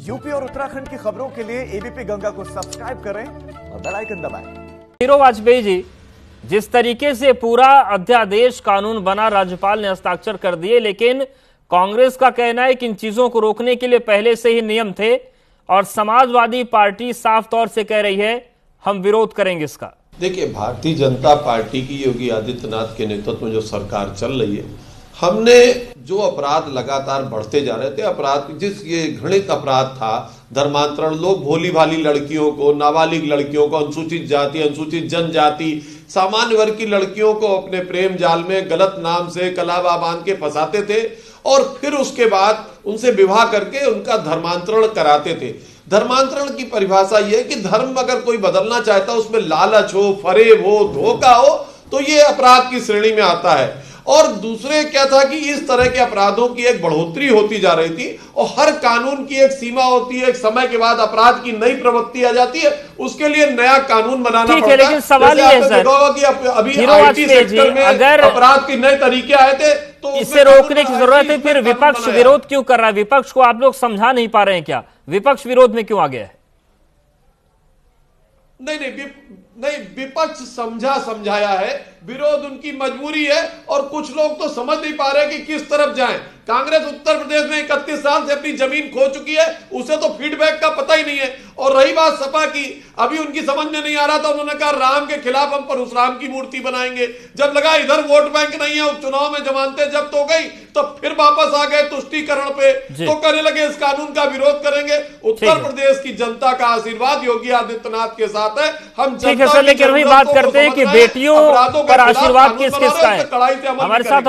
UP और उत्तराखंड की खबरों के लिए एबीपी गंगा को सब्सक्राइब करें और बेल आइकन दबाएं। हीरो वाजपेयी जी, जिस तरीके से पूरा अध्यादेश कानून बना, राज्यपाल ने हस्ताक्षर कर दिए, लेकिन कांग्रेस का कहना है कि इन चीजों को रोकने के लिए पहले से ही नियम थे और समाजवादी पार्टी साफ तौर से कह रही है हम विरोध करेंगे इसका। देखिए, भारतीय जनता पार्टी की योगी आदित्यनाथ के नेतृत्व में जो सरकार चल रही है, हमने जो अपराध लगातार बढ़ते जा रहे थे, अपराध जिस ये घृणित अपराध था धर्मांतरण, लोग भोली भाली लड़कियों को, नाबालिग लड़कियों को, अनुसूचित जाति, अनुसूचित जनजाति, सामान्य वर्ग की लड़कियों को अपने प्रेम जाल में गलत नाम से कलावा बांध के फंसाते थे और फिर उसके बाद उनसे विवाह करके उनका धर्मांतरण कराते थे। धर्मांतरण की परिभाषा यह है कि धर्म अगर कोई बदलना चाहता है, उसमें लालच हो, फरेब हो, धोखा हो, तो ये अपराध की श्रेणी में आता है। और दूसरे क्या था कि इस तरह के अपराधों की एक बढ़ोतरी होती जा रही थी और हर कानून की एक सीमा होती है, एक समय के बाद अपराध की नई प्रवृत्ति आ जाती है, उसके लिए नया कानून बनाना पड़ता है। लेकिन सवाल ये है सर कि अभी आईटी सेक्टर में अगर अपराध के नए तरीके आए थे तो इसे रोकने की जरूरत है, फिर विपक्ष विरोध क्यों कर रहा है? विपक्ष को आप लोग समझा नहीं पा रहे हैं क्या? विपक्ष विरोध में क्यों आ गया है? नहीं, विपक्ष समझाया है, विरोध उनकी मजबूरी है और कुछ लोग तो समझ नहीं पा रहे कि किस तरफ जाएं। कांग्रेस उत्तर प्रदेश में 31 साल से अपनी जमीन खो चुकी है, उसे तो फीडबैक का पता ही नहीं है। और रही बात सपा की, अभी उनकी समझ में नहीं आ रहा था, उन्होंने कहा राम के खिलाफ हम परशुराम की मूर्ति बनाएंगे। जब लगा इधर वोट बैंक नहीं है, उपचुनाव में जमानतें जब्त हो गई, तो फिर वापस आ गए तुष्टीकरण पे, तो कहने लगे इस कानून का विरोध करेंगे। उत्तर प्रदेश की जनता का आशीर्वाद योगी आदित्यनाथ के साथ है। हम ठीक है सर, लेकिन वही बात करते हैं कि बेटियों पर आशीर्वाद किस किसका है। हमारे साथ